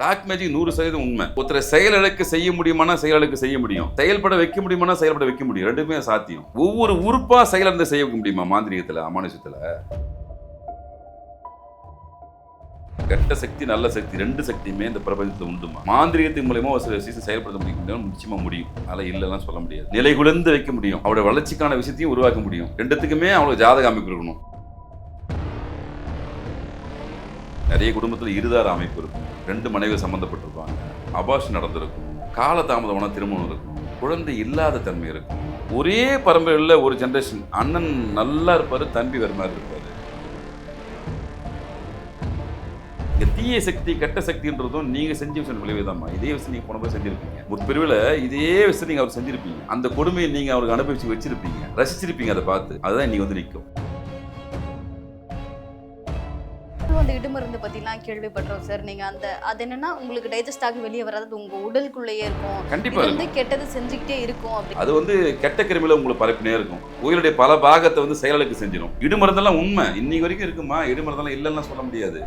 Black magic 100% உண்மை. ஒருத்தரை செயலுக்கு செய்ய முடியுமானா செயலுக்கு செய்ய முடியும், செயல்பட வைக்க முடியுமானா செயல்பட வைக்க முடியும். ரெண்டுமே சாத்தியம். ஒவ்வொரு உறுப்பா செயலிழந்து செய்ய முடியுமா மாந்திரிகத்துல, அமானுஷத்துல? கெட்ட சக்தி நல்ல சக்தி ரெண்டு சக்தியுமே இந்த பிரபஞ்சத்தில் உண்டுமா. மாந்திரிகத்தின் மூலமா ஒரு சில விஷயத்தை செயல்படுத்த முடியும், நிச்சயமா முடியும். அதெல்லாம் இல்லைன்னா சொல்ல முடியாது. நிலை குலைந்து வைக்க முடியும், அவரோட வளர்ச்சிக்கான விஷயத்தையும் உருவாக்க முடியும். ரெண்டுத்துக்குமே அவங்களுக்கு ஜாதக அமைப்பு இருக்கணும். நிறைய குடும்பத்தில் இருதார அமைப்பு இருக்கும், ரெண்டு மனைவி சம்பந்தப்பட்டிருப்பாங்க, அபார்ஷன் நடந்திருக்கும், காலதாமதமான திருமணம் இருக்கும், குழந்தை இல்லாத தன்மை இருக்கும். ஒரே பரம்பரையில் ஒரு ஜென்ரேஷன் அண்ணன் நல்லா இருப்பாரு, தம்பி வேறு மாதிரி இருப்பாரு. இந்த தீய சக்தி கெட்ட சக்தின்றதும் நீங்க செஞ்ச விஷயம் விளைவுதாம்மா. இதே விஷயம் நீங்க போன போய் செஞ்சிருப்பீங்க. ஒரு பிரிவில் இதே விஷயம் நீங்க அவர் செஞ்சிருப்பீங்க. அந்த கொடுமையை நீங்க அவருக்கு அனுபவிச்சு வச்சிருப்பீங்க, ரசிச்சிருப்பீங்க. அதை பார்த்து அதுதான் நீங்க வந்து நிற்கும். அந்த இடுமருந்து பத்திலாம் கேள்விப்பட்டோம் சார். நீங்க அது என்னன்னா உங்களுக்கு டைஜஸ்ட் ஆகி வெளியே வராது, உங்க உடலுக்குள்ளேயே இருக்கும். கண்டிப்பா வந்து கெட்டது செஞ்சுக்கிட்டே இருக்கும். அப்படி அது வந்து கெட்ட கிருமியில உங்களுக்கு பரப்பினே இருக்கும். உயிருடைய பல பாகத்தை வந்து செயலுக்கு செஞ்சிடும். இடுமருந்தெல்லாம் உண்மை இன்னைக்கு வரைக்கும் இருக்குமா. இடுமருந்தெல்லாம் இல்லைன்னா சொல்ல முடியாது.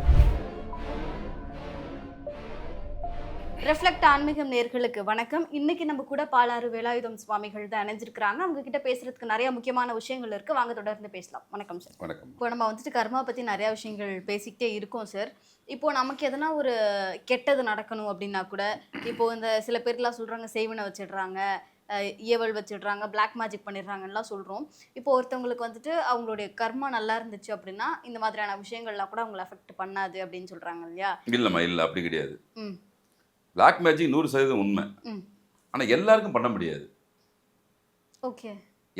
ரெஃப்ளெக்ட் ஆன்மீகம் நேர்களுக்கு வணக்கம். இன்னைக்கு நம்ம கூட பாலாறு வேலாயுதம் சுவாமிகள் தான் இணைஞ்சிருக்கிறாங்க. அவங்க கிட்ட பேசுறதுக்கு நிறைய முக்கியமான விஷயங்கள் இருக்கு. வாங்க தொடர்ந்து பேசலாம். வணக்கம் சார். வணக்கம். இப்போ நம்ம வந்துட்டு கர்மா பத்தி நிறைய விஷயங்கள் பேசிக்கிட்டே இருக்கோம் சார். இப்போ நமக்கு எதனா ஒரு கெட்டது நடக்கணும் அப்படின்னா கூட, இப்போ இந்த சில பேர்லாம் சொல்றாங்க செய்வனை வச்சிடுறாங்க, ஏவல் வச்சிடுறாங்க, பிளாக் மேஜிக் பண்ணிடுறாங்கலாம் சொல்கிறோம். இப்போ ஒருத்தவங்களுக்கு வந்துட்டு அவங்களுடைய கர்மா நல்லா இருந்துச்சு அப்படின்னா இந்த மாதிரியான விஷயங்கள்லாம் கூட அவங்களை அஃபெக்ட் பண்ணாது அப்படின்னு சொல்றாங்க இல்லையா? இல்லைம்மா, இல்லை, அப்படி கிடையாது. பிளாக் மேஜிக் 100% உண்மை. ஆனால் எல்லாருக்கும் பண்ண முடியாது. ஓகே,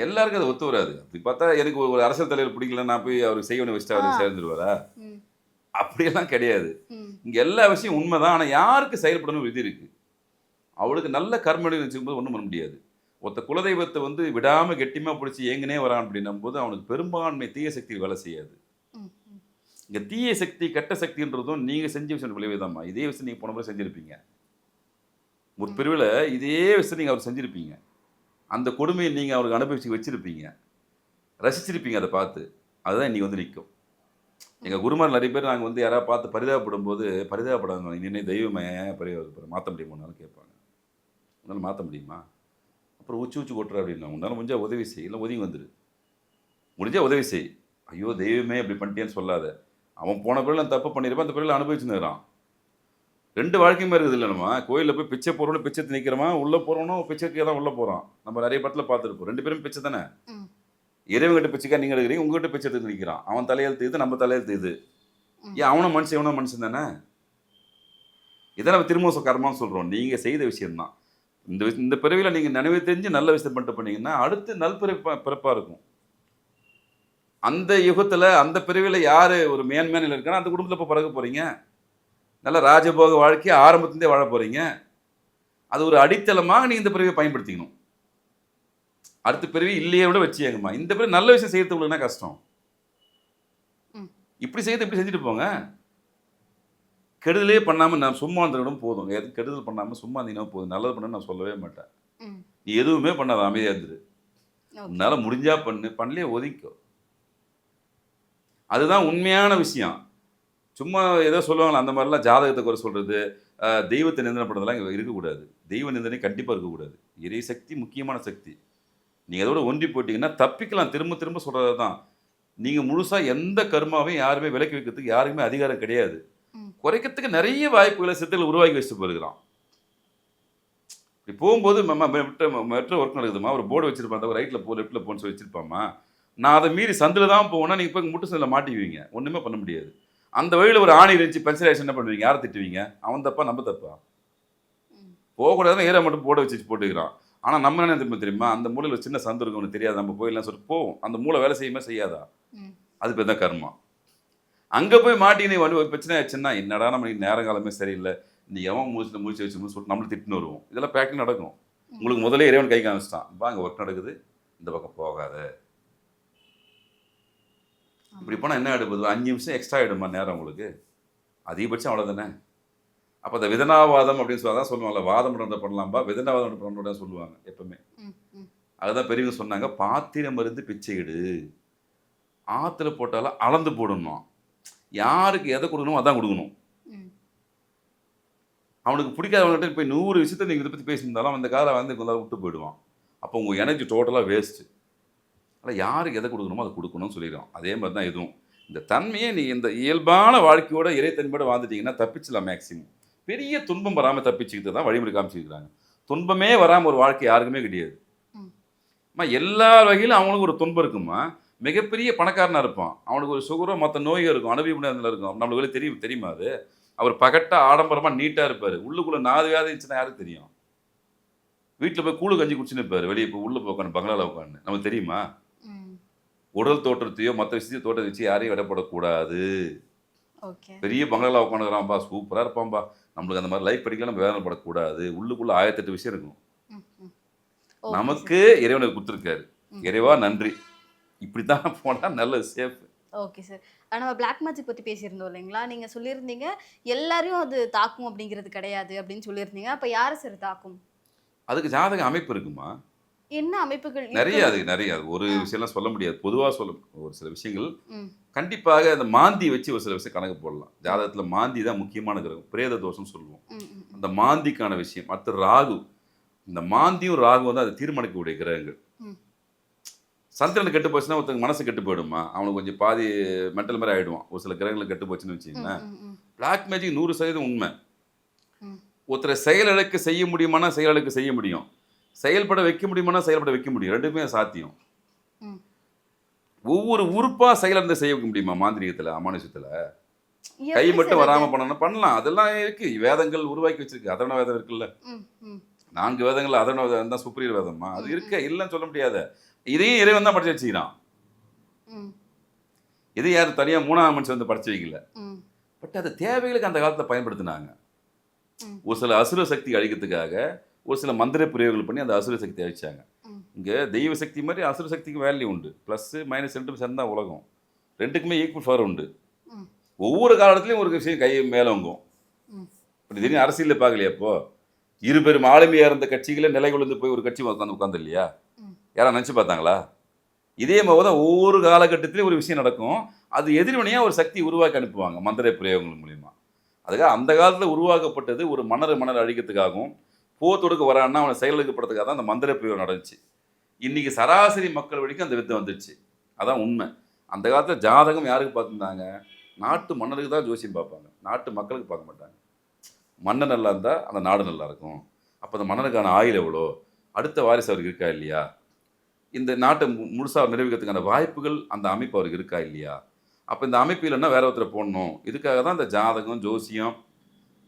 எல்லாருக்கும் அது ஒத்து வராது. அப்படி பார்த்தா எனக்கு ஒரு அரசியல் தலைவர் பிடிக்கல, நான் போய் அவருக்கு செய்வனை வச்சுட்டு அவர் சேர்ந்துருவாரா? அப்படியெல்லாம் கிடையாது. இங்கே எல்லா விஷயம் உண்மைதான். ஆனால் யாருக்கு செயல்படணும் விதி இருக்கு. அவளுக்கு நல்ல கர்மடி வச்சுக்கும்போது ஒன்றும் பண்ண முடியாது. ஒருத்த குலதெய்வத்தை வந்து விடாமல் கெட்டியமாக பிடிச்சி ஏங்கினே வரான் அப்படின்னும் போது அவனுக்கு பெரும்பான்மை தீய சக்தி வேலை செய்யாது. இங்கே தீய சக்தி கெட்ட சக்தின்றதும் நீங்கள் செஞ்ச விஷயம் விளைவுதாம்மா. இதே விஷயம் நீங்கள் போன முறை செஞ்சுருப்பீங்க. ஒரு பிரிவில் இதே விஷயம் நீங்கள் அவர் செஞ்சுருப்பீங்க. அந்த கொடுமையை நீங்கள் அவருக்கு அனுபவிச்சு வச்சுருப்பீங்க, ரசிச்சிருப்பீங்க. அதை பார்த்து அதுதான் இன்றைக்கி வந்து நிற்கும். எங்கள் குருமார் நிறைய பேர் நாங்கள் வந்து யாராவது பார்த்து பரிதாபப்படும் போது, பரிதாபப்படாங்க இன்னே தெய்வமே மாற்ற முடியுமானாலும் கேட்பாங்க. உன்னால் மாற்ற முடியுமா? அப்புறம் உச்சி கொட்டுற அப்படின்னா, உன்னால் முடிஞ்சால் உதவி செய், இல்லை ஒதுங்கி வந்துடு. முடிஞ்சால் உதவி செய். ஐயோ தெய்வமே அப்படி பண்ணிட்டேன்னு சொல்லாத. அவன் போன பிறகு நான் தப்பு பண்ணியிருப்பேன், அந்த பிறகு அனுபவிச்சுன்னுறான். ரெண்டு வாழ்க்கையுமே இருக்குது இல்லை. நம்ம கோயிலில் போய் பிச்சை போகிறோன்னு பிச்சை நிற்கிறோமா, உள்ளே போகிறோன்னு பிச்சைக்கே தான் உள்ளே போகிறான். நம்ம நிறைய படத்தில் பார்த்துருப்போம். ரெண்டு பேரும் பிச்சை தானே. இறைவங்கிட்ட பிச்சைக்கா நீங்கள் எடுக்கிறீங்க, உங்கள்கிட்ட பிச்சை எடுத்து நிற்கிறான். அவன் தலையெழுத்து இது, நம்ம தலையெழுத்து இது. ஏன் அவனும் மனுஷன் இவனும் மனுஷன் தானே. இதை நம்ம திரும்ப கர்மான்னு சொல்கிறோம். நீங்கள் செய்த விஷயம்தான். இந்த பிறவியில் நீங்கள் நினைவு தெரிஞ்சு நல்ல விஷயம் பண்ணிட்டு பண்ணீங்கன்னா அடுத்து பிறப்பாக இருக்கும். அந்த யுகத்தில் அந்த பிறவியில் யார் ஒரு மேன்மேனில் இருக்கானோ அந்த குடும்பத்தில் இப்போ பறக்க போகிறீங்க. நல்ல ராஜபோக வாழ்க்கையை ஆரம்பத்துலேருந்தே வாழ போகிறீங்க. அது ஒரு அடித்தளமாக நீங்கள் இந்த பிறவியை பயன்படுத்திக்கணும். அடுத்த பிறவி இல்லையே விட வச்சுக்கங்கம்மா. இந்த பிறகு நல்ல விஷயம் செய்யறதுக்குள்ளனா கஷ்டம். இப்படி செய்து இப்படி செஞ்சுட்டு போங்க. கெடுதலே பண்ணாமல் நான் சும்மா இருந்துடும் போதும். கெடுதல் பண்ணாமல் சும்மா இருந்தீங்கன்னா போதும். நல்லது பண்ண நான் சொல்லவே மாட்டேன். நீ எதுவுமே பண்ணாத, அமைதியாக இருந்துரு. உன்னால் முடிஞ்சா பண்ணு, பண்ணலையே ஒதுக்கோ. அதுதான் உண்மையான விஷயம். சும்மா ஏதோ சொல்லுவாங்களா அந்த மாதிரிலாம் ஜாதகத்தை குறை சொல்கிறது, தெய்வத்தை நிந்தனை பண்ணுறதுலாம் இங்கே இருக்கக்கூடாது. தெய்வ நிந்தனை கண்டிப்பாக இருக்கக்கூடாது. இறை சக்தி முக்கியமான சக்தி. நீங்கள் அதோட ஒன்றி போட்டிங்கன்னா தப்பிக்கலாம். திரும்ப திரும்ப சொல்கிறது தான். நீங்கள் முழுசாக எந்த கர்மாவையும் யாருமே விலக்கி வைக்கிறதுக்கு யாருக்குமே அதிகாரம் கிடையாது. குறைக்கிறதுக்கு நிறைய வாய்ப்புகளை சித்தர்கள் உருவாக்கி வச்சுட்டு போயிருக்கிறான். இப்படி போகும்போது மெட்ரோ ஒர்க் நடக்குதுமா, ஒரு போர்டு வச்சுருப்பான், ரைட்டில் போ லெஃப்ட்டில் போன்னு சொல்லி வச்சுருப்பாம்மா. நான் அதை மீறி சந்தில் தான் போவேன்னா நீங்கள் போய் முட்டு சந்தில் மாட்டிக்குவீங்க, ஒன்றுமே பண்ண முடியாது. அந்த வழியில் ஒரு ஆணி இருந்துச்சு பஞ்சர் ஆயிடுச்சு, என்ன பண்ணுவீங்க? யாரை திட்டுவீங்க? அவன் தப்பா நம்ம தப்பா? போகக்கூடாதுன்னு ஏற மட்டும் போட வச்சு போட்டுக்கிறான். ஆனால் நம்ம என்ன தெரியுமா, அந்த மூலையில் ஒரு சின்ன சந்து இருக்கும், ஒன்று தெரியாது, நம்ம போயிடலாம் சொல்லிட்டு போவோம். அந்த மூளை வேலை செய்யுமா செய்யாதா? அது பேர் தான் கர்மா. அங்கே போய் மாட்டினே வந்து ஒரு பிரச்சனை ஆச்சுன்னா, என்னடா நம்ம நேரம் காலமே சரியில்லை, நீ எவன் முடிச்சு வச்சு சொல்லிட்டு நம்மளை திட்டுன்னு வருவோம். இதெல்லாம் பேக்கிங் நடக்கும். உங்களுக்கு முதல்ல இறைவன் கை காமிச்சிட்டான், அங்கே ஒர்க் நடக்குது, இந்த பக்கம் போகாத. இப்படி போனால் என்ன எடுப்பது? 5 நிமிஷம் எக்ஸ்ட்ரா ஆகிடுமா நேரம் உங்களுக்கு? அதிகபட்சம் அவ்வளோதானே. அப்போ அந்த விதனாவாதம் அப்படின்னு சொல்லி தான் சொல்லுவாங்கல்ல, வாதம் பண்ணலாம்பா, விதனாவாதம் பண்ண சொல்லுவாங்க எப்பவுமே. அதுதான் பெரியவங்க சொன்னாங்க, பாத்திரம் மருந்து பிச்சையிடு, ஆற்றுல போட்டாலும் அளந்து போடணும். யாருக்கு எதை கொடுக்கணும் அதான் கொடுக்கணும். அவனுக்கு பிடிக்காதவங்ககிட்ட போய் 100 விஷயத்த நீங்கள் இதை பற்றி பேசியிருந்தாலும் அந்த காலை வந்து கொஞ்சம் விட்டு போயிடுவான். அப்போ உங்கள் எனர்ஜி டோட்டலாக வேஸ்ட்டு. ஆனால் யாருக்கு எதை கொடுக்கணுமோ அதை கொடுக்கணும்னு சொல்லிடுறோம். அதே மாதிரி தான் இதுவும். இந்த தன்மையை நீங்கள் இந்த இயல்பான வாழ்க்கையோட இறைத்தன்மையோட வாழ்ந்துட்டீங்கன்னா தப்பிச்சலாம் மேக்ஸிமம். பெரிய துன்பம் வராமல் தப்பிச்சுக்கிட்டு தான் வழிமுறை காமிச்சிருக்கிறாங்க. துன்பமே வராமல் ஒரு வாழ்க்கை யாருக்குமே கிடையாது. எல்லா வகையிலும் அவனுக்கு ஒரு துன்பம் இருக்குமா. மிகப்பெரிய பணக்காரனாக இருப்பான், அவனுக்கு ஒரு சுகரோ மற்ற நோயோ இருக்கும், அனுபவத்தில் இருக்கும். நம்மளுக்கு தெரியுமா அது? அவர் பகட்டா ஆடம்பரமாக நீட்டாக இருப்பார், உள்ளுக்குள்ளே 4 வியாதி இருந்துச்சுன்னா யாருக்கு தெரியும்? வீட்டில் போய் கூழு கஞ்சி குடிச்சுன்னு இருப்பார், வெளியே போய் உள்ளே போய் உட்காந்து பங்களாவில் உட்காந்து. நமக்கு தெரியுமா? உடல் தோற்றத்தையோ மற்ற விஷயத்தையோ தோற்றத்தை வச்சு யாரையும் விடப்படக்கூடாது. பெரிய பங்களாவில் உட்காந்துக்கிறான்பா, சூப்பராக இருப்பான்பா, நம்மளுக்கு அந்த மாதிரி லைஃப் படிக்கலாம், நம்ம வேதனைப்படக்கூடாது. உள்ளுக்குள்ளே 1008 விஷயம் இருக்கும். நமக்கு இறைவனுக்கு கொடுத்துருக்காரு, இறைவா நன்றி, இப்படி தான் போனால் நல்ல சேஃப். Okay sir. நம்ம பிளாக் மேஜிக் பற்றி பேசியிருந்தோம் இல்லைங்களா? நீங்கள் சொல்லியிருந்தீங்க எல்லாரையும் அது தாக்கும் அப்படிங்கிறது கிடையாது அப்படின்னு சொல்லியிருந்தீங்க. அப்போ யாரை சார் தாக்கும்? அதுக்கு ஜாதக அமைப்பு இருக்குமா? என்ன அமைப்புகள்? நிறைய ஒரு விஷயம்லாம் சொல்ல முடியாது, பொதுவாக சொல்ல ஒரு சில விஷயங்கள். கண்டிப்பாக அந்த மாந்தி வச்சு ஒரு சில விஷயம் கணக்கு போடலாம். ஜாதகத்தில் மாந்தி தான் முக்கியமான கிரகம், பிரேத தோஷம் சொல்லுவோம். அந்த மாந்திக்கான விஷயம். அடுத்து ராகு. இந்த மாந்தியும் ராகுவும் தான் அதை தீர்மானிக்கக்கூடிய கிரகங்கள். சந்திரன் கெட்டு போச்சுன்னா ஒருத்தங்க மனசு கெட்டு போயிடுமா, அவனுக்கு கொஞ்சம் பாதி மென்டல் மாதிரி ஆகிடுவான். ஒரு சில கிரகங்கள் கெட்டு போச்சுன்னு வச்சுங்களேன். பிளாக் மேஜிக் 100% உண்மை. ஒருத்தரை செயலுக்கு செய்ய முடியுமானா செயலுக்கு செய்ய முடியும், செயல்பட வைக்க முடியுமானா செயல்பட வைக்க முடியும், ரெண்டுமே சாத்தியம். ஒவ்வொரு உறுப்பாக செயலிருந்து செய்ய வைக்க முடியுமா மாந்திரிகத்தில், அமானுஷத்தில்? கை மட்டும் வராமல் பண்ணலாம், அதெல்லாம் இருக்கு. வேதங்கள் உருவாக்கி வச்சிருக்கு. அதர்வண வேதம் இருக்குல்ல, 4 வேதங்கள் அதர்வண வேதம் தான் சுப்ரீர் வேதமா, அது இருக்க இல்லைன்னு சொல்ல முடியாது. இதையும் இறைவன் தான் படிச்சு வச்சுக்கிறான். இதை யாரும் தனியாக 3ஆம் மனுஷன் வந்து படிச்சு வைக்கல. பட் அது தேவைகளுக்கு அந்த காலத்தில் பயன்படுத்தினாங்க. ஒரு சில அசுர சக்தி அழிக்கிறதுக்காக ஒரு சில மந்திர பிரயோகங்கள் பண்ணி அந்த அசுர சக்தி அழிச்சாங்க. இங்கே தெய்வ சக்தி மாதிரி அசுர சக்திக்கு வேல்யூ உண்டு. ப்ளஸ் மைனஸ் 2 சேர்ந்தா உலகம், ரெண்டுக்குமே ஈக்குவல் பவர் உண்டு. ஒவ்வொரு காலத்துலையும் ஒரு விஷயம் கை மேலோங்கும். இப்படி திடீர்னு அரசியலில் பார்க்கலையா? இப்போ 2 பேரும் ஆளுமையாக இருந்த கட்சிகளை நிலை கொண்டு போய் ஒரு கட்சி உட்காந்து இல்லையா? யாரும் நினச்சி பார்த்தாங்களா? இதே மாதிரி தான் ஒவ்வொரு காலகட்டத்திலையும் ஒரு விஷயம் நடக்கும். அது எதிர்வினையாக ஒரு சக்தி உருவாக்கி அனுப்புவாங்க மந்திர பிரயோகங்கள் மூலிமா. அதுக்காக அந்த காலத்தில் உருவாக்கப்பட்டது ஒரு மன்னர் அழிக்கிறதுக்காகவும், போர் தொடுக்க வரான்னா அவனை செயலுக்குப்படுறதுக்காக தான் அந்த மந்திர பிரயோகம் நடந்துச்சு. இன்றைக்கி சராசரி மக்கள் வரைக்கும் அந்த வித்தை வந்துடுச்சு. அதான் உண்மை. அந்த காலத்தில் ஜாதகம் யாருக்கு பார்த்துருந்தாங்க? நாட்டு மன்னருக்கு தான் ஜோசியம் பார்ப்பாங்க, நாட்டு மக்களுக்கு பார்க்க மாட்டாங்க. மன்னர் நல்லா இருந்தால் அந்த நாடு நல்லா இருக்கும். அப்போ அந்த மன்னனுக்கான ஆயுள் எவ்வளோ, அடுத்த வாரிசு அவருக்கு இருக்கா இல்லையா, இந்த நாட்டை முழுசாக நிர்வகிக்கிறதுக்கான வாய்ப்புகள் அந்த அமைப்பு அவருக்கு இருக்கா இல்லையா, அப்போ இந்த அமைப்பு இல்லைன்னா வேற ஒருத்தரை போடணும். இதுக்காக தான் இந்த ஜாதகம், ஜோசியம்,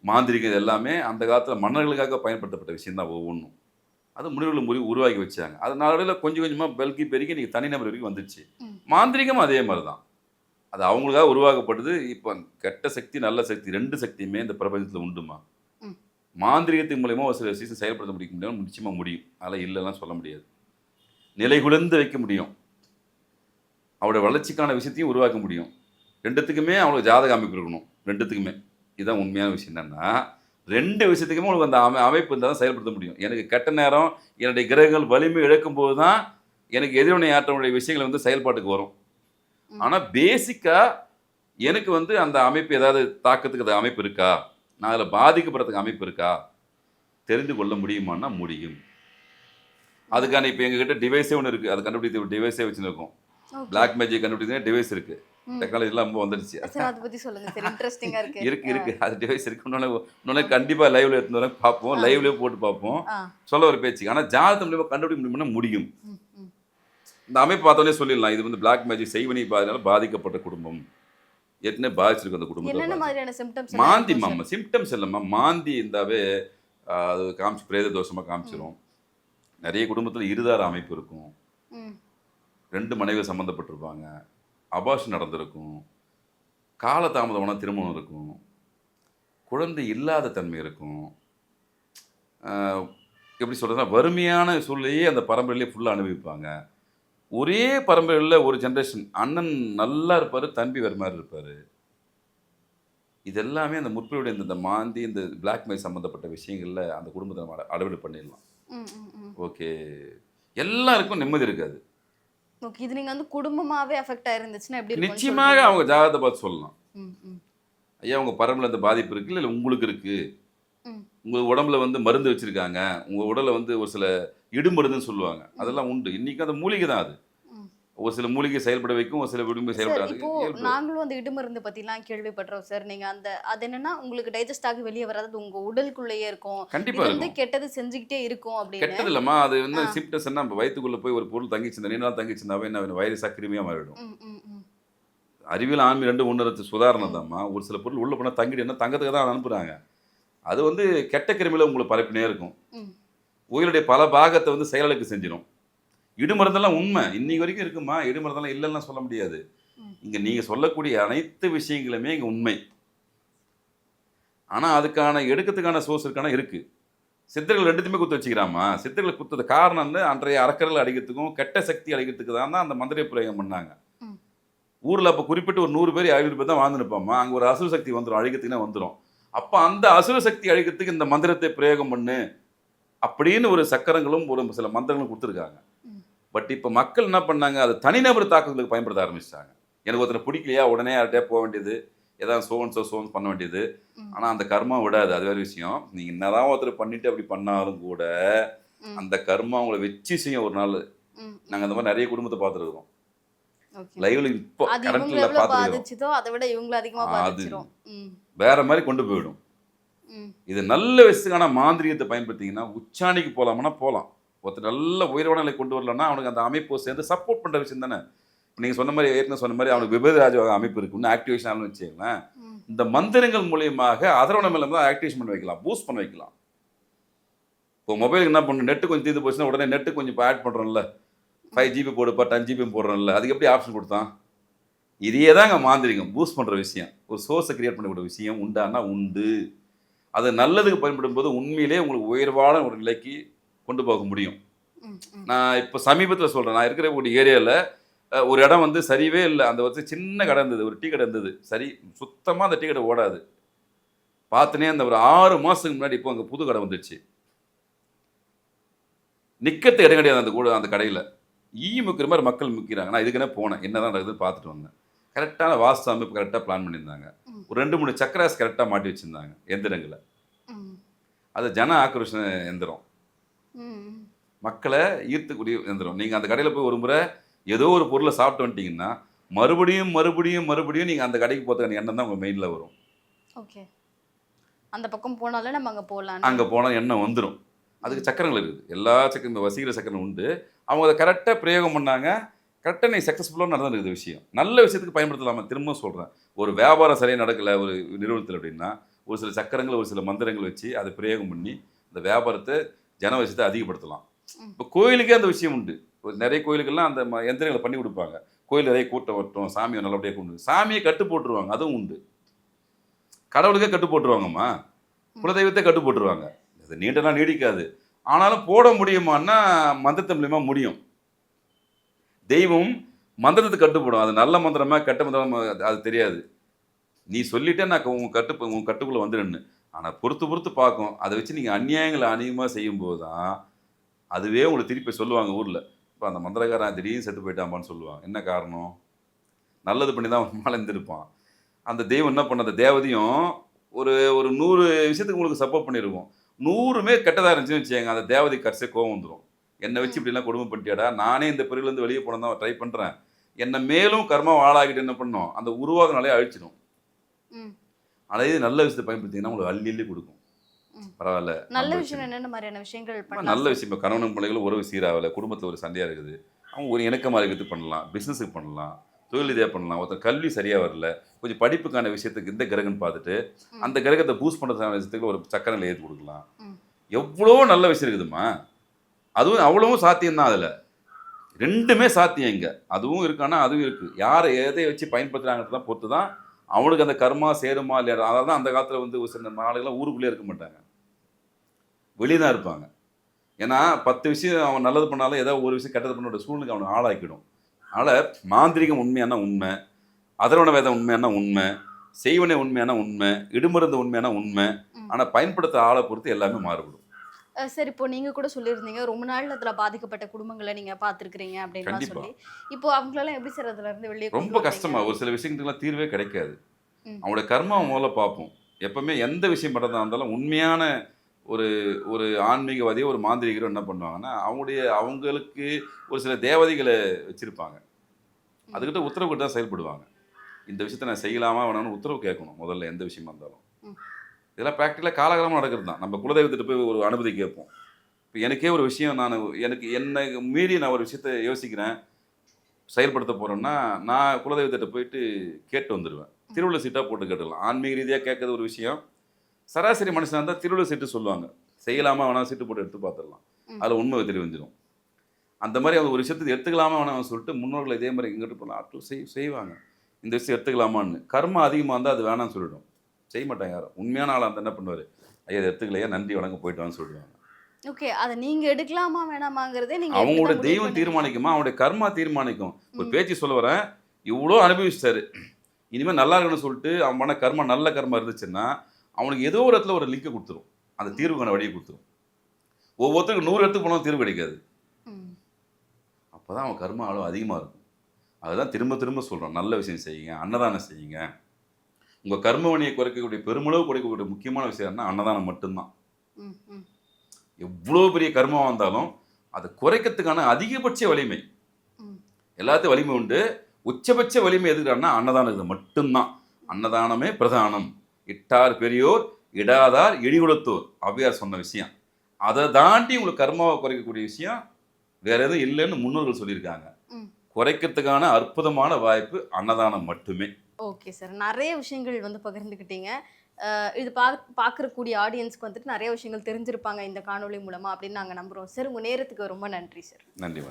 மாந்திரிகம் இது எல்லாமே அந்த காலத்தில் மன்னர்களுக்காக பயன்படுத்தப்பட்ட விஷயம் தான் ஒவ்வொன்றும். அது முடிவுகள் உருவாக்கி வச்சாங்க. அதனால கொஞ்சம் கொஞ்சமாக பெல்கி பெருகி நீங்கள் தனிநபர் வரைக்கும் வந்துடுச்சு. மாந்திரிகம் அதே மாதிரி தான், அது அவங்களுக்காக உருவாக்கப்பட்டது. இப்போ கெட்ட சக்தி நல்ல சக்தி 2 சக்தியுமே இந்த பிரபஞ்சத்தில் உண்டுமா. மாந்திரிகத்தின் மூலயமா ஒரு சில விஷயம் செயல்படுத்த முடியும், நிச்சயமாக முடியும். அதெல்லாம் இல்லைலாம் சொல்ல முடியாது. நிலைகுலந்து வைக்க முடியும், அவருடைய வளர்ச்சிக்கான விஷயத்தையும் உருவாக்க முடியும். 2த்துக்குமே அவங்களுக்கு ஜாதக அமைப்பு இருக்கணும். 2த்துக்குமே இதுதான் உண்மையான விஷயம். என்னென்னா 2 விஷயத்துக்குமே உங்களுக்கு அந்த அமைப்பு இருந்தால் தான் செயல்படுத்த முடியும். எனக்கு கெட்ட நேரம், என்னுடைய கிரகங்கள் வலிமை இழக்கும் போது தான் எனக்கு எதிர்வினை ஆற்றனுடைய விஷயங்கள் வந்து செயல்பாட்டுக்கு வரும். ஆனால் பேசிக்காக எனக்கு வந்து அந்த அமைப்பு ஏதாவது தாக்கத்துக்கு அந்த அமைப்பு இருக்கா, நான் அதில் பாதிக்கப்படுறதுக்கு அமைப்பு இருக்கா, தெரிந்து கொள்ள முடியுமான்னா முடியும். அதுக்கான இப்போ எங்ககிட்ட டிவைஸே ஒன்று இருக்குது, அதை கண்டுபிடித்த ஒரு டிவைஸே வச்சுருக்கோம். பிளாக் மேஜிக் கண்டுபிடிச்சா டிவைஸ் இருக்குது. டெக்னாலஜிலாம் ரொம்ப வந்துடுச்சு. இருக்கு அது டிவைஸ் இருக்கு. இன்னொன்று கண்டிப்பாக லைவ்ல எடுத்து வர பார்ப்போம், லைவ்லேயே போட்டு பார்ப்போம், சொல்ல ஒரு பேச்சு. ஆனால் ஜாதகம் மூலியமாக கண்டுபிடிக்க முடியும்னா முடியும். இந்த அமைப்பு பார்த்தோன்னே சொல்லிடலாம், இது வந்து பிளாக் மேஜிக் செய்வனி பாதினால பாதிக்கப்பட்ட குடும்பம், ஏற்கனவே பாதிச்சிருக்கு அந்த குடும்பத்தை. மாந்தி சிம்டம்ஸ் இல்லைம்மா, மாந்தி இருந்தாவே அது காமிச்சு பிரேத தோஷமாக காமிச்சிடும். நிறைய குடும்பத்தில் இருதார அமைப்பு இருக்கும், 2 மனைவி சம்மந்தப்பட்டிருப்பாங்க, அபார்ஷன் நடந்திருக்கும், காலதாமதமான திருமணம் இருக்கும், குழந்தை இல்லாத தன்மை இருக்கும். எப்படி சொல்கிறதுனா வறுமையான சூழ்நிலையே அந்த பரம்பரையிலே ஃபுல்லாக அனுபவிப்பாங்க. ஒரே பரம்பரையில் ஒரு ஜென்ரேஷன் அண்ணன் நல்லா இருப்பார், தம்பி வேறு மாதிரி இருப்பார். இதெல்லாமே அந்த முற்போடைய இந்த மாந்தி இந்த பிளாக் மேஜிக் சம்மந்தப்பட்ட விஷயங்களில் அந்த குடும்பத்தை நம்ம அளவீடு பண்ணிடலாம். ஓகே, எல்லாருக்கும் நிம்மதி இருக்காது. ஓகே, இது நீங்க வந்து குடும்பமாவே அஃபெக்ட் ஆயிருந்துச்சுனா எப்படி இருக்கும்? நிச்சயமாக அவங்க ஜாதகத்தை பார்த்து சொல்லலாம். ஐயா உங்க பரம்பரையில் இந்த பாதிப்பு இருக்கு இல்லை உங்களுக்கு இருக்கு, ம். உங்க உடம்புல வந்து மருந்து வச்சிருக்காங்க, உங்க உடலை வந்து ஒரு சில இடுமருந்துன்னு சொல்லுவாங்க, அதெல்லாம் உண்டு. இன்னைக்கு அந்த மூலிகை தான் அது. ம். ஒரு சில மூலிகை செயல்பட வைக்கும், ஒரு சில மூலிகை சார் செயல்படாது. இப்போ இயல்பு. நாங்களும் அந்த இடுமருந்து பத்திலாம் கேள்விப்பட்டோம் சார். நீங்க அது என்னன்னா உங்களுக்கு டைஜஸ்ட் ஆகி வெளிய வராது. உங்க உடலுக்குள்ளேயே இருக்கும். கண்டிப்பா இது வந்து இருக்கும். கெட்டது செஞ்சுக்கிட்டே இருக்கும் அப்படின்னு. கெட்டது இல்லம்மா, அது வந்து ஆ. சிம்டம்ஸ்ன்னா நம்ம வயித்துக்குள்ள போய் ஒரு பொருள் தங்கிச்சுருந்தா, நீண்ட நாள் தங்கிச்சுருந்தாவே என்ன வைரஸா, கிருமியா மாறிடும். ம், ம், ம். அறிவியல், ஆன்மீகம் 2 ஒண்ணுறது சுதாரணம் ம். தான்மா. ஒரு சில பொருள் உள்ள போனா தங்கிடும்னா தங்கத்துக்கு தான் அனுப்புறாங்க. அது வந்து கெட்ட கிருமியில உங்கள பரப்பினே இருக்கும். ம். உயிருடைய பல பாகத்த வந்து செயலிழக்க செஞ்சிரும். இடுமருந்தெல்லாம் உண்மை. இன்னைக்கு வரைக்கும் இருக்குமா. இடுமருந்தெல்லாம் இல்லன்னுலாம் சொல்ல முடியாது. ம். இங்க நீங்க சொல்லக்கூடிய அனைத்து விஷயங்களுமே இங்க உண்மை. ஆனா, அதுக்கான எடுக்கறதுக்கான சோர்ஸ் இருக்கானா இருக்கு. சித்தர்கள் 2த்தையுமே குத்த வச்சுக்கிறாம்மா. சித்தர்கள் குத்தது காரணம் வந்து அன்றைய அரக்கர்கள் அழிக்கிறதுக்கும், கெட்ட சக்தி அழிக்கிறதுக்கு தான் அந்த மந்திர பிரயோகம் பண்ணாங்க. ம். ஊர்ல அப்ப குறிப்பிட்டு ஒரு 100 பேர், 500 பேர் தான் வாழ்ந்துருப்பாம்மா. அங்க ஒரு அசுர சக்தி வந்துரும். அழிக்கிறதுக்குன்னே வந்துரும். அப்ப அந்த அசுர சக்தி அழிக்கிறதுக்கு இந்த மந்திரத்தை பிரயோகம் பண்ணு அப்படின்னு ஒரு சக்கரங்களும், ஒரு சில மந்திரங்களும் குடுத்துருக்காங்க. ம். பட் இப்ப மக்கள் என்ன பண்ணாங்க, அத தனிநபர் தாக்குதலுக்கு பயன்படுத்த ஆரம்பிச்சுட்டாங்க. எனக்கு ஒருத்தர பிடிக்கலையா, உடனே யார்ட்டயா போ வேண்டியது. ஏதாவது சோ அண்ட் சோ பண்ண வேண்டியது. ம். ஆனா அந்த கர்மா விடாது. அது வேற விஷயம். நீங்க என்னதான் ஒருத்தர் பண்ணிட்டு அப்படி பண்ணாலும் கூட, ம். அந்த கர்மா உங்கள வச்சு செய்யும் ஒரு நாள். ம். நாங்க அந்த மாரி நெறைய குடும்பத்த பார்த்துருக்கோம். ஓகே. லைவ்ல இப்போ அது இவங்கள கரண்ட்ல எவ்வளவு பார்த்துருக்கோம். பாதிச்சுதோ அதை விட இவங்கள அதிகமா அது பாதிச்சிரும். ம். வேற மாரி கொண்டு போயிடும். ம். இது நல்ல விஷயத்துக்கான மாந்திரீகத்தை பயன்படுத்திங்கன்னா, உச்சாணிக்கு போலாம்னா போலாம். ஒருத்தர் நல்ல உயர்வான நிலைக்கு கொண்டு வரலன்னா, அவனுக்கு அந்த அமைப்பு சேர்ந்து சப்போர்ட் பண்ற விஷயம் தானே. இப்ப நீங்க சொன்ன மாரி, ஏற்கனவே சொன்ன மாரி அவனுக்கு விபரீத அமைப்பு இருக்கு. இன்னும் ஆக்டிவேஷன் ஆகணும்னு வச்சுக்கங்களேன். ம். இந்த மந்திரங்கள் மூலியமாக அதரவண மேல தான் ஆக்டிவேஷன் பண்ண வைக்கலாம். பூஸ்ட் பண்ண வைக்கலாம். இப்போ மொபைலுக்கு என்ன பண்ணணும், நெட் கொஞ்சம் தீர்ந்து போச்சுன்னா உடனே நெட் கொஞ்சம் இப்போ ஆட் பண்றோம்ல. 5 ஜிபி போடுப்பா, 10 ஜிபி போடுறோம்ல. அதுக்கு எப்படி ஆப்ஷன் குடுத்தான்? இதே தாங்க மாந்திரீகம். பூஸ்ட் பண்ற விஷயம். ஒரு சோர்ஸ கிரியேட் பண்ணக்கூடிய விஷயம் உண்டான்னா உண்டு. அது நல்லதுக்கு பயன்படும்போது உண்மையிலேயே உங்களுக்கு உயர்வான ஒரு நிலைக்கு கொண்டு போக முடியும். ம். ம். நான் இப்போ சமீபத்தில சொல்றேன். நான் இருக்கிற ஒரு ஏரியால ஒரு இடம் வந்து சரிவே இல்ல. அந்த ஒரு சின்ன கடை இருந்தது. ஒரு டீ கடை இருந்தது. சரி, சுத்தமா அந்த டீ கடை ஓடாது. பார்த்தனே அந்த ஒரு 6 மாசத்துக்கு முன்னாடி இப்போ அங்க புது கடை வந்துருச்சு. நிக்கறதுக்கு இடம் கிடையாது அந்த கடையில. முக்கிற மாரி மக்கள் முக்கிறாங்க. நான் இதுக்குன்னே போனேன். என்னதான் நடக்குதுன்னு பார்த்துட்டு வந்தேன். கரெக்ட்டான வாஸ்து அமைப்பு கரெக்ட்டா பிளான் பண்ணியிருந்தாங்க. ம். ஒரு 2, 3 சக்கராஸ் கரெக்ட்டா மாட்டி வச்சிருந்தாங்க எந்திரங்கள. ம். அது ஜன ஆக்ரோஷ எந்திரம். ம். மக்கள ஈர்க்கக்கூடிய எந்திரம். நீங்க அந்த கடையில போய் ஒரு முறை ஏதோ ஒரு பொருள சாப்பிட்டு வந்துட்டீங்கன்னா, மறுபடியும் நீங்க அந்த கடைக்கு போறதுக்கான எண்ணம் தான் உங்க மைண்ட்ல வரும். ஓகே. அந்த பக்கம் போனாலே நம்ம அங்க போலான்னு. அங்க போனா எண்ணம் வந்துரும். அதுக்கு சக்கரங்கள் இருக்குது. எல்லா சக்கரம் வசீகர சக்கரம் உண்டு. அவங்க அத கரெக்ட்டா பிரயோகம் பண்ணாங்க. கரெக்ட்டா இன்னைக்கு சக்சஸ்ஃபுல்லா நடந்துருக்குது விஷயம். நல்ல விஷயத்துக்கு பயன்படுத்தலாமா, திரும்பவும் சொல்றேன். ஒரு வியாபாரம் சரியா நடக்கல ஒரு நிறுவனத்தில அப்படின்னா, ஒரு சில சக்கரங்கள், ஒரு சில மந்திரங்கள் வச்சு அத பிரயோகம் பண்ணி, அந்த வியாபாரத்த ஜனவசத்த அதிகப்படுத்தலாம். ம். இப்போ கோயிலுக்கே அந்த விஷயம் உண்டு. ஒரு நெறைய கோயிலுக்கெல்லாம் அந்த எந்திரங்கள பண்ணி குடுப்பாங்க. கோயில் நிறைய கூட்டம் வரட்டும், சாமிய நல்லபடியா கொண்டு சாமிய கட்டு போட்டுருவாங்க. அதுவும் உண்டு. கடவுளுக்கே கட்டு போட்டுருவாங்கம்மா. குலதெய்வத்தை கட்டு போட்டுருவாங்க. அது நீண்ட நாள் நீடிக்காது. ஆனாலும் போட முடியுமான்னா, மந்திரத்து மூலியமா முடியும். தெய்வம் மந்திரத்துக்கு கட்டுப்படும். அது நல்ல மந்திரமா, கெட்ட மந்திரமா அது தெரியாது. நீ சொல்லிட்டே நான் உன் கட்டுக்குள்ள வந்துருன்னு. ஆனா பொறுத்து பார்க்கும். அத வச்சு நீங்க அநியாயங்கள அதிகமா செய்யும்போது தான், அதுவே உங்களுக்கு திருப்பி சொல்லுவாங்க ஊர்ல. "அப்பா அந்த மந்திரக்காரன் திடீர்னு செத்து போயிட்டான்ப்பான்னு" சொல்லுவாங்க. என்ன காரணம்? நல்லது பண்ணி தான் அவன் மேல இருந்திருப்பான். அந்த தெய்வம் என்ன பண்ண, அந்த தேவதையும் ஒரு ஒரு 100 விஷயத்துக்கு உங்களுக்கு சப்போர்ட் பண்ணியிருக்கும். 100மே கெட்டதா இருந்துச்சுன்னு வச்சுக்கங்க, அந்த தேவதைக்கு கடைசியா கோவம் வந்துரும். என்ன வச்சு ம். இப்படிலாம் கொடுமை பண்ணிட்டியாடா? நானே இந்த பிறவிலேருந்து வெளிய போணும் தான் ட்ரை பண்றேன். என்ன மேலும் கர்மாவ ஆளாக்கிட்டு என்ன பண்ணும், அந்த உருவாகுன நிலைய அழிச்சிடும். ம். ஆனா இது நல்ல விஷயத்த பயன்படுத்தீங்கன்னா உங்களுக்கு அள்ளி அள்ளி குடுக்கும். ம். பரவால்ல. நல்ல நம்ம விஷயம் விஷயம். என்னென்ன மாதிரியான விஷயங்கள் ரொம்ப பண்ணலாம் நல்ல சார்? விஷயம். இப்ப கணவனும் பிள்ளைகளும் உறவு சீராகல. குடும்பத்தில ஒரு சண்டையா இருக்குது. அவங்க ஒரு இணக்கமா இருக்கிறதுக்கு பண்ணலாம். பிசினஸ்க்கு பண்ணலாம். தொழில் ரீதியா பண்ணலாம். ஒருத்தர் கல்வி சரியா வரல. கொஞ்சம் படிப்புக்கான விஷயத்துக்கு இந்த கிரகம்னு பார்த்துட்டு, ம். அந்த கிரகத்த பூஸ்ட் பண்றதுக்கான விஷயத்துக்கு ஒரு சக்கரங்கள ஏத்தி குடுக்கலாம். ம். எவ்வளோ நல்ல விஷயம் இருக்குதும்மா. அதுவும் அவ்வளவும் சாத்தியம் தான் அதுல. 2மே சாத்தியம் இங்க. அதுவும் இருக்கு. ஆனா அதுவும் இருக்கு. யார் எதை வச்சு பயன்படுத்துறாங்கன்றத பொறுத்து தான் அவனுக்கு அந்த கர்மா சேருமா இல்லையா. அதனால தான் அந்த காலத்துல வந்து ஒரு சில ஆளுங்கலாம் ஊருக்குள்ளேயே இருக்க மாட்டாங்க. வெளிய தான் இருப்பாங்க. ஏன்னா 10 விஷயம் அவன் நல்லது பண்ணாலும் ஏதாவது ஒரு விஷயம் கெட்டது பண்ண வேண்டிய சூழ்நிலைக்கு அவன ஆளாக்கிடும். அதனால மாந்திரீகம் உண்மையானா உண்மை, அதர்வண வேதம் உண்மையானா உண்மை, செய்வினை உண்மையானா உண்மை, இடுமருந்து உண்மையானா உண்மை. ம். ஆனா பயன்படுத்துற ஆள பொறுத்து எல்லாமே மாறுபடும். சார் இப்போ நீங்க கூட சொல்லியிருந்தீங்க ரொம்ப நாள் அதுல பாதிக்கப்பட்ட குடும்பங்களை நீங்க பார்த்துருக்கிறீங்க அப்படின்லாம் கண்டிப்பா. சொல்லி. இப்போ அவங்களெல்லாம் எப்படி சார் அதுல இருந்து வெளியே கொண்டு ரொம்ப வந்தீங்க? கஷ்டமா ஒரு சில விஷயங்களுக்கெல்லாம் தீர்வே கிடைக்காது. ம். அவனுடைய கர்மாவ முதல்ல பார்ப்போம். எப்பவுமே எந்த விஷயம் பண்ணுறதா இருந்தாலும் உண்மையான ஒரு ஒரு ஆன்மீகவாதியோ ஒரு மாந்திரிகரோ என்ன பண்ணுவாங்கன்னா அவங்களுக்கு ஒரு சில தேவதைகளை வச்சிருப்பாங்க. அதுக்கிட்ட உத்தரவு தான் செயல்படுவாங்க. இந்த விஷயத்த நான் செய்யலாமா வேணாம்னு உத்தரவு கேட்கணும் முதல்ல எந்த விஷயமா இருந்தாலும். ம். இதெல்லாம் ப்ராக்டிக்கலாக காலகாலமாக நடக்கிறது தான். நம்ம குலதெய்வத்திட்ட போய் ஒரு அனுமதி கேட்போம். இப்போ எனக்கே ஒரு விஷயம் எனக்கு என்னை மீறி நான் ஒரு விஷயத்த யோசிக்கிறேன், செயல்படுத்த போகிறேன்னா, நான் குலதெய்வத்திட்ட போயிட்டு கேட்டு வந்துருவேன். திருவுள்ள சீட்டா போட்டு கேட்டுடலாம். ஆன்மீக ரீதியா கேட்கறது ஒரு விஷயம். சராசரி மனுஷனா இருந்தா திருவுள்ள சீட்டு சொல்லுவாங்க. செய்யலாமா வேணாம் சீட்டு போட்டு எடுத்து பார்த்துடலாம். ம். அதில உண்மை தெரிஞ்சிரும். அந்த மாரி அவங்க ஒரு விஷயத்த எடுத்துக்கலாமா வேணாம்னு சொல்லிட்டு முன்னோர்கள் இதே மாரி எங்கிட்டு போன ஆட்கள் செய்வாங்க. இந்த விஷயம் எடுத்துக்கலாமான்னு. கர்மம் அதிகமா இருந்தா அது வேணாம்னு சொல்லிடும். செய்ய மாட்டாங்க யாரும். உண்மையான ஆளா இருந்தா என்ன பண்ணுவாரு? ஐயா இத எடுத்துக்கலையா நன்றி வணக்கம் போயிட்டு வான்னு சொல்லிடுவாங்க. ஓகே. அத நீங்க எடுக்கலாமா வேணாமாங்கிறதே நீங்க அவங்களோட எப்படிதான் முடிவு தெய்வம் பண்ணுவீங்க? தீர்மானிக்குமா, அவங்களுடைய கர்மா தீர்மானிக்கும். ஒரு ம். பேச்சு சொல்ல வரேன். இவ்ளோ அனுபவிச்சுட்டாரு. இனிமே நல்லா இருக்கணும்னு சொல்லிட்டு அவன் பண்ண கர்மா நல்ல கர்மா இருந்துச்சுன்னா, அவனுக்கு ஏதோ ஒரு இடத்துல ஒரு லிங்க் குடுத்துரும். அந்த தீர்வுக்கான வழிய குடுத்துரும். ஒவ்வொருத்தருக்கும் 100 இடத்துக்கு போனாலும் தீர்வு கிடைக்காது. ம். அப்பதான் அவன் கர்மா அளவு அதிகமா இருக்கும். அதுதான் திரும்ப திரும்ப சொல்றோம். நல்ல விஷயம் செய்யுங்க. அன்னதானம் செய்யுங்க. உங்க கர்ம வினைய குறைக்கக்கூடிய பெருமளவு குறைக்கக்கூடிய முக்கியமான விஷயம் என்ன? அன்னதானம் மட்டும் தான். ம். ம். எவ்ளோ பெரிய கர்மமா இருந்தாலும், அத குறைக்கிறதுக்கான அதிகபட்ச வலிமை. ம். எல்லாத்துக்கும் வலிமை உண்டு. உச்சபட்ச வலிமை எதுக்குடான்னா அன்னதானத்துக்கு மட்டும்தான். அன்னதானமே பிரதானம். இட்டார் பெரியோர், இடாதார் இழிகுலத்தோர். ஔவையார் சொன்ன விஷயம். அத தாண்டி உங்களுக்கு கர்மாவ குறைக்கக்கூடிய விஷயம் வேற எதுவும் இல்லன்னு முன்னோர்கள் சொல்லியிருக்காங்க. ம். குறைக்கிறதுக்கான அற்புதமான வாய்ப்பு அன்னதானம் மட்டுமே. Okay sir. நெறைய விஷயங்கள் வந்து பகிர்ந்துக்கிட்டீங்க. இது பார்க்கக்கூடிய ஆடியன்ஸ்க்கு வந்துட்டு நெறைய விஷயங்கள் தெரிஞ்சிருப்பாங்க இந்த காணொளி மூலமா அப்படின்னு நாங்க நம்புறோம் சார். உங்க நேரத்துக்கு ரொம்ப நன்றி சார். நன்றி.